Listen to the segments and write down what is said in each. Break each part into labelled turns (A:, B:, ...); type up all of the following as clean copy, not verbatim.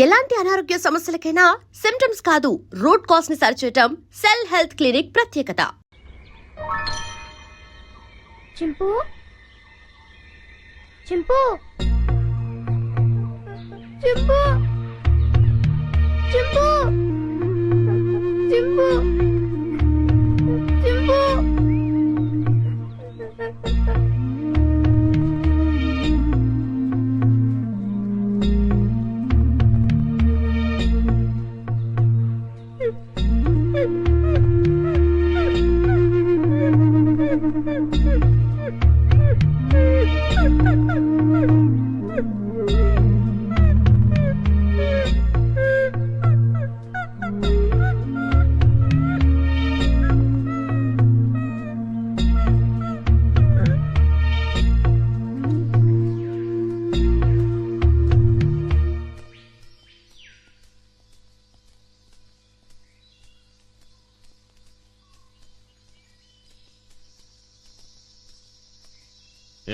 A: ఎలాంటి అనారోగ్య సమస్యలకైనా సిమ్టమ్స్ కాదు రూట్ కాజ్ ని సరిచేయటం సెల్ హెల్త్ క్లినిక్ ప్రత్యేకత.
B: చింపు చింపు చింపు చింపు చింపు చింపు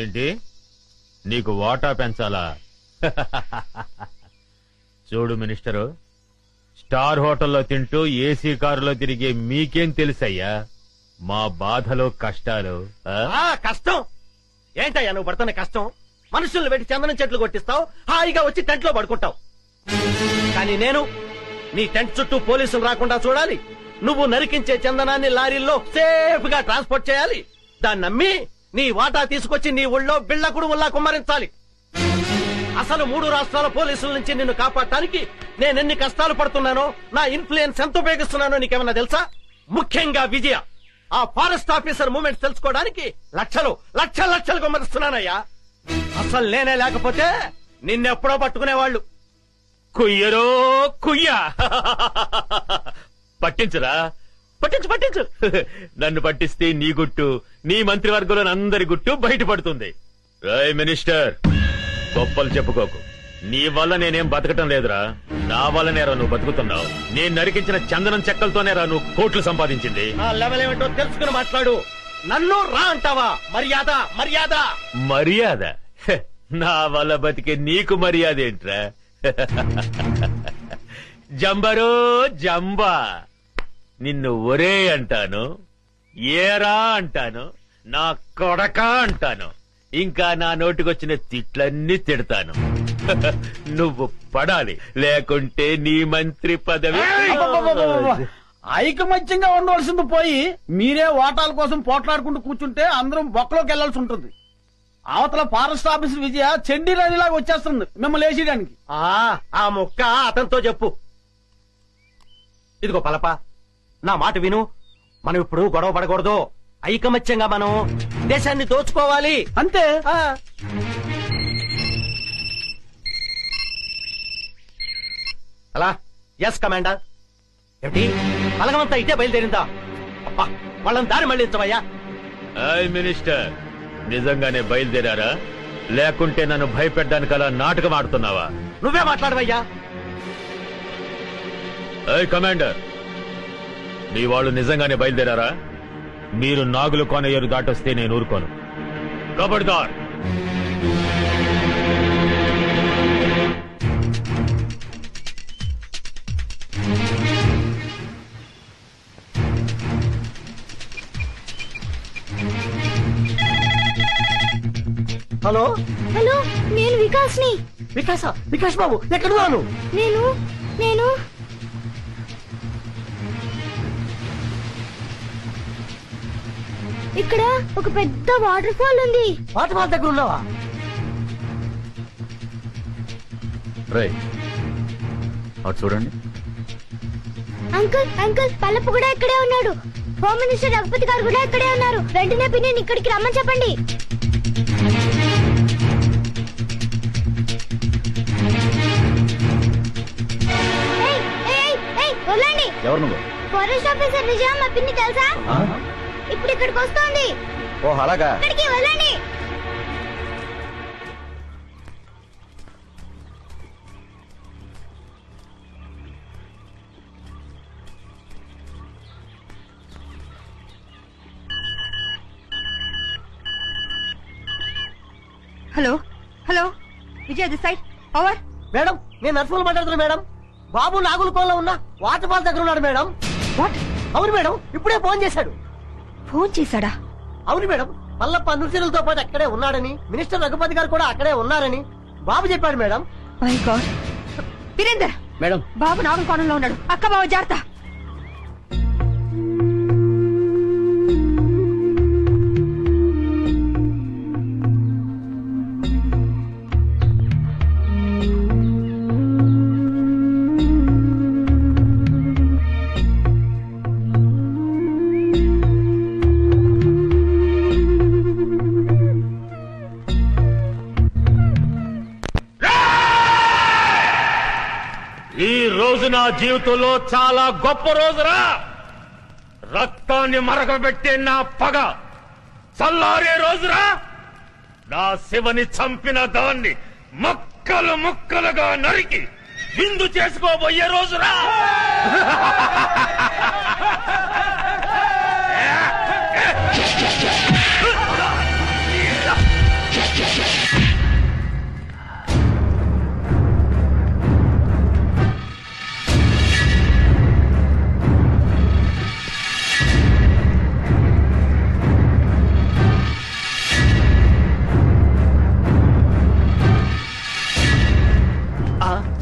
C: ఏంటి నీకు వాటా పెంచాలా? చూడు మినిస్టరు, స్టార్ హోటల్లో తింటూ ఏసీ కారులో తిరిగే మీకేం తెలుసయ్యా మా బాధలు కష్టాలు?
D: కష్టం ఏంటయ్యా నువ్వు పడుతున్న కష్టం? మనుషుల్ని పెట్టి చందనం చెట్లు కొట్టిస్తావు, హాయిగా వచ్చి టెంట్ లో పడుకుంటావు. కానీ నేను నీ టెంట్ చుట్టూ పోలీసులు రాకుండా చూడాలి, నువ్వు నరికించే చందనాన్ని లారీల్లో సేఫ్ గా ట్రాన్స్పోర్ట్ చేయాలి, దాన్ని నమ్మి నీ వాటా తీసుకొచ్చి నీ ఊళ్ళో బిళ్ళ కుడుముల్లా కుమ్మరించాలి. అసలు 3 రాష్ట్రాల పోలీసుల నుంచి నిన్ను కాపాడటానికి నేనెన్ని కష్టాలు పడుతున్నానో, నా ఇన్ఫ్లుయెన్స్ ఎంత ఉపయోగిస్తున్నానో నీకేమన్నా తెలుసా? ముఖ్యంగా విజయ, ఆ ఫారెస్ట్ ఆఫీసర్ మూమెంట్స్ తెలుసుకోవడానికి లక్షలు కుమ్మరిస్తున్నానయ్యా. అసలు నేనే లేకపోతే నిన్నెప్పుడో పట్టుకునేవాళ్ళు.
C: కుయ్యరో కుయ్యా పట్టించురా, పట్టించు నన్ను పట్టిస్తే నీ గుట్టు, నీ మంత్రివర్గంలో అందరి గుట్టు బయటపడుతుంది. రాయ్ మినిస్టర్, గొప్పలు చెప్పుకోకు. నీ వల్ల నేనేం బతకటం లేదురా, నా వల్లనేరా నువ్వు బతుకుతున్నావు. నేను నరికించిన చందనం చెక్కలతోనేరా నువ్వు కోట్లు సంపాదించింది.
D: నా లెవెల్ ఏమిటో తెలుసుకుని మాట్లాడు. నన్ను రా అంటావా? మర్యాద మర్యాద
C: మర్యాద? హె, నా వల్ల బతికే నీకు మర్యాద ఏంట్రా? జంబరో జంబా, నిన్ను ఒరే అంటాను, ఏరా అంటాను, నా కొడక అంటాను, ఇంకా నా నోటికొచ్చిన తిట్లన్నీ తిడతాను. నువ్వు పడాలి, లేకుంటే నీ మంత్రి పదవి.
E: ఐకమత్యంగా ఉండవలసింది పోయి మీరే ఓటాల కోసం పోట్లాడుకుంటూ కూర్చుంటే అందరం బొక్కలోకి వెళ్లాల్సి ఉంటుంది. అవతల ఫారెస్ట్ ఆఫీసర్ విజయ చెండి రాణిలాగా వచ్చేస్తుంది మిమ్మల్ని వేసేయడానికి.
D: ఆ ముక్క అతనితో చెప్పు. ఇదిగో పలప, నా మాట విను. మనం ఇప్పుడు గొడవ పడకూడదు, ఐకమత్యంగా మనం దేశాన్ని దోచుకోవాలి
E: అంతే.
D: అలా ఎస్ కమాండర్. ఏమిటి బలగమంతా ఇటే బయలుదేరిందా? అబ్బా, వాళ్ళని దారి మళ్ళించవయ్యా.
C: మినిస్టర్, నిజంగానే బయలుదేరారా, లేకుంటే నన్ను భయపెట్టడానికి అలా నాటకం ఆడుతున్నావా?
D: నువ్వే మాట్లాడవయ్యా.
C: కమాండర్, మీ వాళ్ళు నిజంగానే బయలుదేరారా? మీరు నాగులు కోనయ్యరు దాటొస్తే నేను ఊరుకోను. కబడ్దార్.
D: హలో
B: హలో, నేను వికాస్ని.
D: వికాస్ బాబు ఎక్కడున్నాను?
B: నేను ఇక్కడ ఒక పెద్ద వాటర్ ఫాల్ ఉంది.
D: వాటర్ ఫాల్ దగ్గర ఉన్నావా?
C: అటు చూడండి.
B: అంకుల్ పల్లపు కూడా ఇక్కడే ఉన్నాడు. హోమ్ మినిస్టర్ రఘుపతి గారు కూడా ఇక్కడే ఉన్నారు. వెంటనే పిన్ని ఇక్కడికి రమ్మని చెప్పండి. వదలండి.
C: ఎవరు నువ్వు?
B: ఫారెస్ట్ ఆఫీసర్ విజయ, మా పిన్ని తెలుసా? ఇప్పుడు ఇక్కడికి వస్తోంది.
C: ఓ అలాగా.
B: ఇక్కడికి వెళ్ళండి.
F: Hello hello, Vijay this side, over.
D: Madam నేను నర్సులు మాట్లాడుతున్నా మేడం. బాబు నాగులకోలో ఉన్న వాటర్ ఫాల్ దగ్గర ఉన్నాడు మేడం.
B: వాట్?
D: అవును మేడం, ఇప్పుడే ఫోన్ చేశాడు.
B: ఫోన్ చేశాడా?
D: అవును మేడం, పల్లప్ప నృత్యులతో పాటు అక్కడే ఉన్నాడని, మినిస్టర్ రఘుపతి గారు కూడా అక్కడే ఉన్నారని బాబు చెప్పాడు madam.
B: My god. Virender,
E: madam
B: Babu నాగుల కోణంలో ఉన్నాడు. అక్క బావ జాగ్రత్త.
C: ఈ రోజు నా జీవితంలో చాలా గొప్ప రోజురా. రక్తాన్ని మరగబెట్టే నా పగ చల్లారే రోజురా. నా శివని చంపిన దాన్ని ముక్కలు ముక్కలుగా నరికి విందు చేసుకోబోయే రోజురా.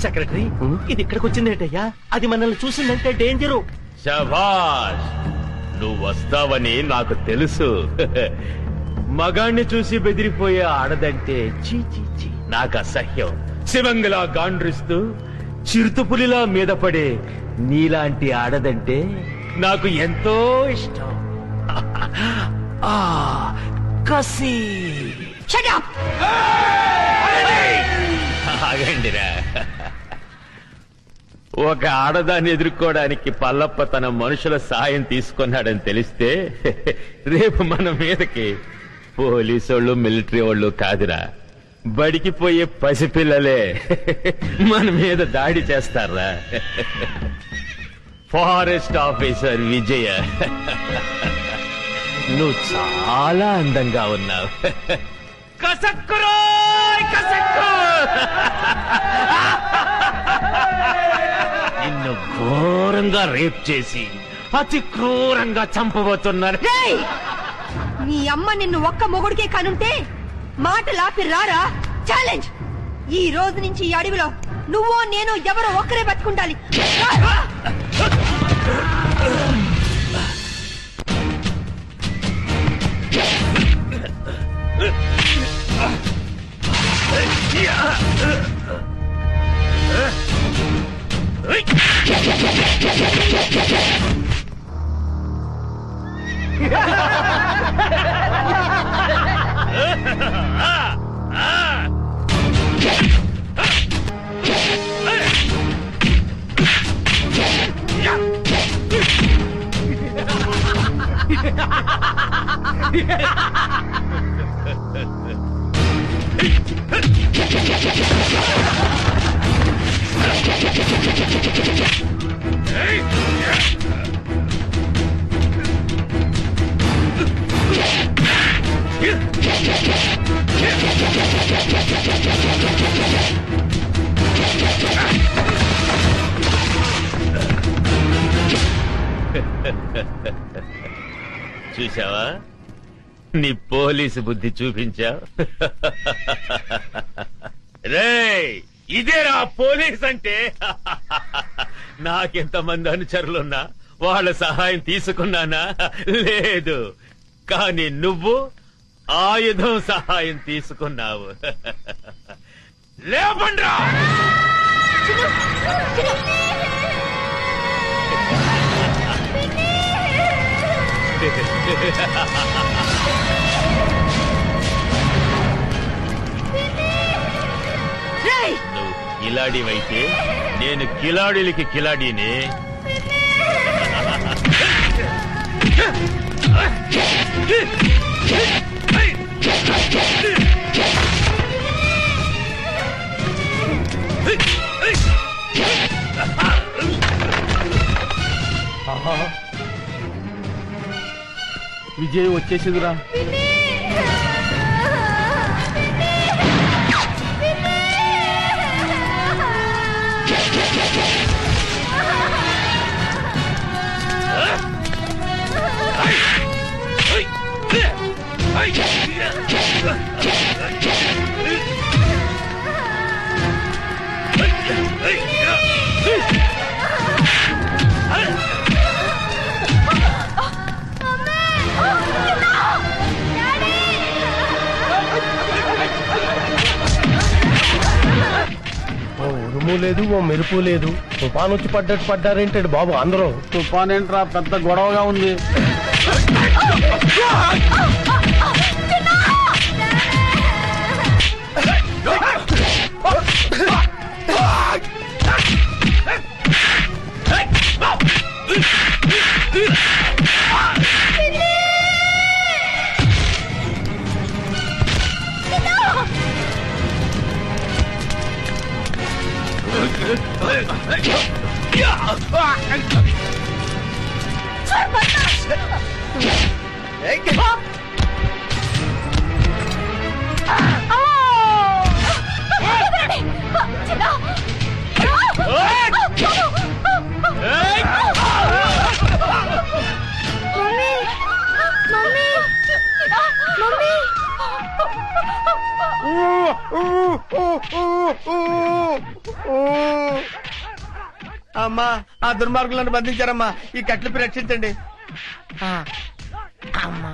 D: సెక్రటరీ, ఇది ఇక్కడికి వచ్చిందేటయ్యా? అది మనల్ని చూసిందంటే డేంజరు.
C: శభాష్, నువ్వు వస్తావని నాకు తెలుసు. మగాణ్ణి చూసి బెదిరిపోయే ఆడదంటే చీ చీ చీ నాకు అసహ్యం. శివంగిలా గాండ్రిస్తూ చిరుతుపులిలా మీద పడే నీలాంటి ఆడదంటే నాకు ఎంతో ఇష్టం. ఆ కసి.
B: Shut up!
C: ఆగండిరా. ఒక ఆడదాన్ని ఎదుర్కోవడానికి పల్లప్ప తన మనుషుల సాయం తీసుకున్నాడని తెలిస్తే రేపు మన మీదకి పోలీసోళ్ళు మిలిటరీ వాళ్ళు కాదురా, బడికి పోయే పసిపిల్లలే మన మీద దాడి చేస్తారా. ఫారెస్ట్ ఆఫీసర్ విజయ, నువ్వు చాలా అందంగా ఉన్నావు. కసక్కురో కసక్కు. నిన్ను ఘోరంగా రేప్ చేసి అతి క్రూరంగా చంపబోతున్నారు.
B: రేయ్! నీ అమ్మ నిన్ను ఒక్క మొగుడికే కనుంటే మాటలాపి రారా. ఛాలెంజ్. ఈ రోజు నుంచి ఈ అడవిలో నువ్వో నేను ఎవరో ఒక్కరే బతుకుండాలి.
C: చూసావా, నీ పోలీసు బుద్ధి చూపించావు. రేయ్, ఇదేరా పోలీస్ అంటే. నాకెంతమంది అనుచరులున్నా వాళ్ళ సహాయం తీసుకున్నానా? లేదు. కానీ నువ్వు ఆయుధం సహాయం తీసుకున్నావు. లేపండ్రా. నువ్వు కిలాడివైతే నేను కిలాడీలకి కిలాడీని.
E: విజయ్ వచ్చేసిందిరా.
F: ఓ ఉరుము లేదు, ఓ మెరుపు లేదు. తుఫాన్ వచ్చి పడ్డట్టు పడ్డారేంటాడు బాబు అందరూ.
E: తుఫాన్ ఏంట్రా పెద్ద గొడవగా ఉంది.
F: అమ్మా, ఆ దుర్మార్గులను బంధించారమ్మా. ఈ కట్లపై రక్షించండి. అమ్మా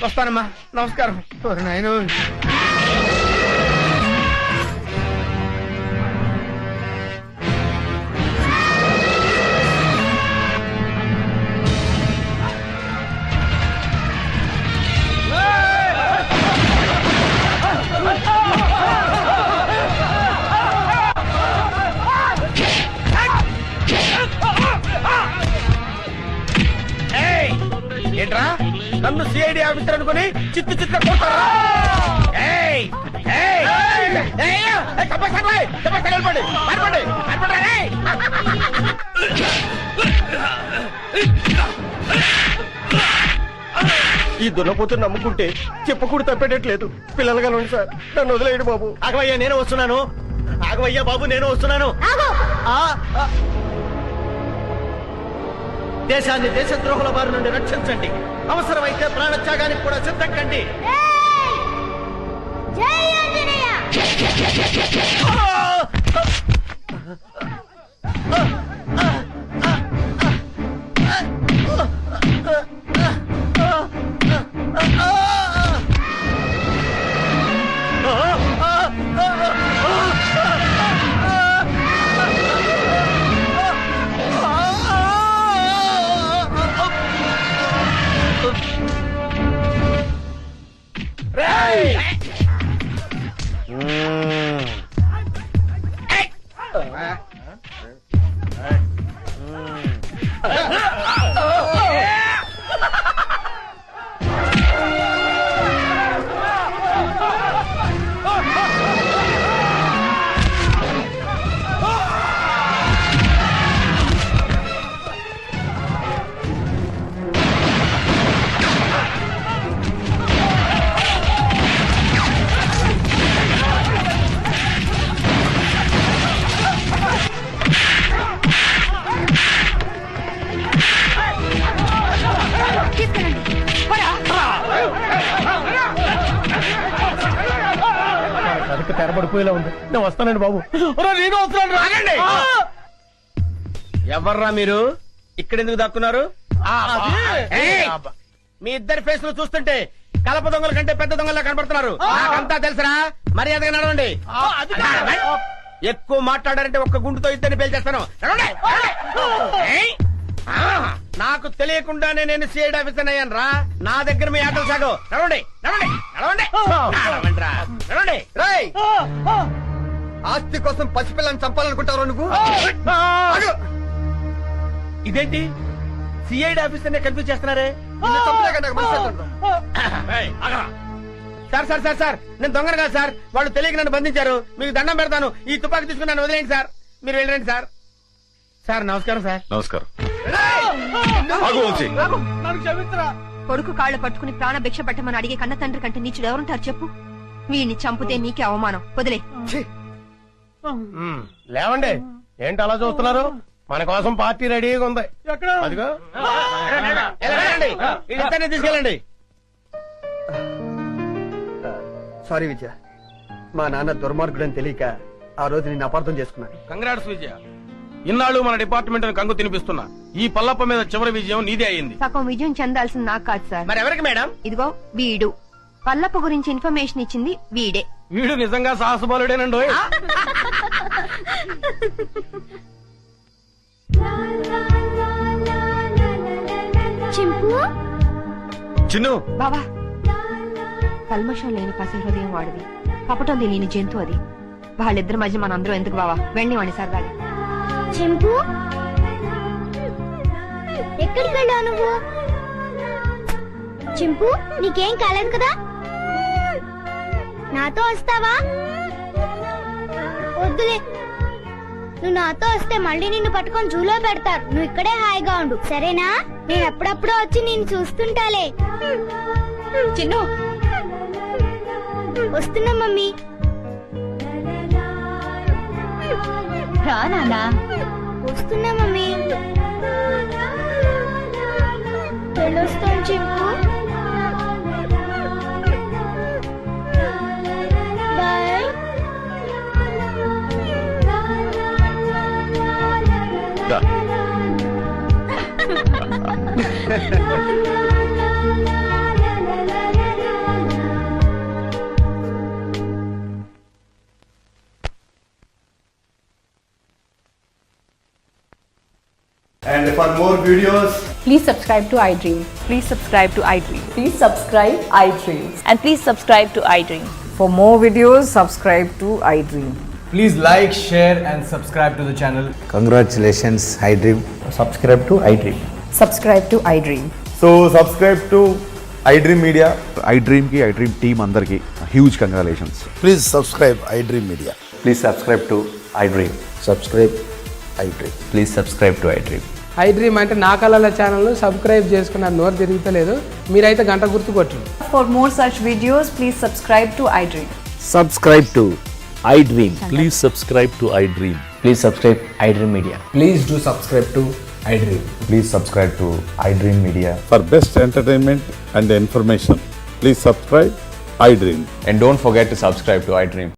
F: వస్తానమ్మా, నమస్కారం. నాయను ఏంట్రా నన్ను సిఐడి ఆఫీసర్ అనుకుని చిత్తు చిత్త కొడతారా? ఈ దున్నపోతు నమ్ముకుంటే చెప్పకూడదు తప్పేటట్లేదు. పిల్లలు కలవండి సార్, నన్ను వదిలేయండి బాబు.
D: ఆగవయ్యా నేను వస్తున్నాను. ఆగవయ్యా బాబు నేను వస్తున్నాను. దేశాన్ని దేశద్రోహుల బారి నుండి రక్షించండి. అవసరమైతే ప్రాణత్యాగానికి కూడా సిద్ధంకండి.
F: కనుక తెరబడిపోయేలా ఉంది. నేను వస్తానండి బాబు.
E: నేను వస్తున్నాను.
F: ఆగండి.
E: ఎవర్రా మీరు? ఇక్కడెందుకు దక్కున్నారు?
F: ఏయ్!
E: మీ ఇద్దరి ఫేస్ చూస్తుంటే కలప దొంగల కంటే పెద్ద దొంగలా కనబడుతున్నారు. నాకంతా తెలుసురా, మర్యాదగా నడవండి. ఎక్కువ మాట్లాడారంటే ఒక్క గుండుతో ఇద్దరిని పేల్చేస్తాను. నడవండి. ఏయ్! నాకు తెలియకుండానే నేను సిఐడి ఆఫీసర్ అయ్యాను రా. నా దగ్గర మీ ఆటలు సాగు. నడవండి నడవండి నడవండి నడవండి రా, నడవండి.
F: రేయ్! ఆస్తి కోసం పసిపిల్లని చంపాలనుకుంటావు నువ్వు? ఆగు!
E: ఇదేంటి సిఐడి ఆఫీసర్ కన్ఫ్యూజ్ చేస్తున్నారే?
F: నిన్ను చంపలేక నాకు మనసు అవుతుంది.
E: సార్ సార్ సార్ సార్ నేను దొంగను కాదు సార్. వాళ్ళు తెలియక నన్ను బంధించారు. మీకు దండం పెడతాను. ఈ తుపాకీ తీసుకుని నన్ను వదిలేయండి సార్. మీరు వెళ్ళండి సార్. సార్ నమస్కారం సార్.
C: నమస్కారం.
E: నన్ను క్షమించరా.
B: కొడుకు కాళ్ళు పట్టుకుని ప్రాణ భిక్ష పెట్టమని అడిగే కన్న తండ్రి కంటే నీచుడు ఎవరుంటారు చెప్పు? వీడిని చంపితే నీకే అవమానం. వదిలే.
F: ఛీ! లేవండి, ఏంటి అలా చూస్తున్నారు? మన కోసం పార్టీ రెడీగా ఉంది. అదిగో
E: వెళ్ళండి, ఇద్దరిని తీసుకెళ్ళండి.
G: సారీ విజయ, మా నాన్న దుర్మార్గుడని తెలియక ఆ రోజు నిన్ను అపార్థం చేసుకున్నాను.
E: కంగ్రాట్స్ విజయ. ఇన్నాళ్ళు మన డిపార్ట్మెంట్ కంగు తినిపిస్తున్నా ఈ పల్లప్ప మీద చివరి విజయం నీదే అయింది.
B: సగం విజయం చెందాల్సింది నాకు కాదు సార్.
E: మరి ఎవరికి మేడం?
B: ఇదిగో వీడు పల్లప్ప గురించి ఇన్ఫర్మేషన్ ఇచ్చింది వీడే.
E: వీడు నిజంగా సాహసబాలుడేనండి.
C: చిన్ను
B: బావా, కల్మషం లేని పసి హృదయం వాడిది, కపటం తెలియని జంతు అది. వాళ్ళిద్దరి మధ్య మనందరం ఎందుకు బావా, వెళ్ళి వాణి సరదాగా.
H: చింపు, ఎక్కడికి వెళ్ళావు నువ్వు? చింపు, నీకేం కాలేదు కదా? నాతో వస్తావా? వద్దులే, నువ్వు నాతో వస్తే మళ్ళీ నిన్ను పట్టుకొని జూలో పెడతారు. నువ్వు ఇక్కడే హాయిగా ఉండు, సరేనా? నేను ఎప్పుడప్పుడో వచ్చి నిన్ను చూస్తుంటాలే.
B: చిన్ను,
H: వస్తున్నా మమ్మీ.
B: రా నాన్నా.
H: వస్తున్నా మమ్మీ. వెళ్ళొస్తాం చింపు. బాయ్.
C: దా.
G: And for more videos,
I: Please subscribe to iDream.
J: Please subscribe to iDream.
I: Please subscribe iDream.
J: And please subscribe to iDream.
I: For more videos, subscribe to iDream.
K: Please like, share and subscribe to the channel.
L: Congratulations, iDream.
K: Subscribe to iDream.
I: Subscribe to iDream.
L: So subscribe to iDream Media. iDream ki iDream team andarki huge congratulations. Please subscribe iDream Media. Please subscribe to iDream. Subscribe iDream. Please subscribe to iDream.
I: iDream అంటే నా కళల channel subscribe చేసుకున్నారు, నోరు తిరుగుతలేదు. మీరైతే గంట గుర్తు కొట్టండి.
J: For more such videos, please subscribe to iDream.
L: Subscribe to iDream. Please subscribe to iDream. Please subscribe iDream Media.
K: Please do subscribe to iDream.
L: Please subscribe to iDream Media.
M: For best entertainment and information, please subscribe iDream.
L: And don't forget to subscribe to iDream.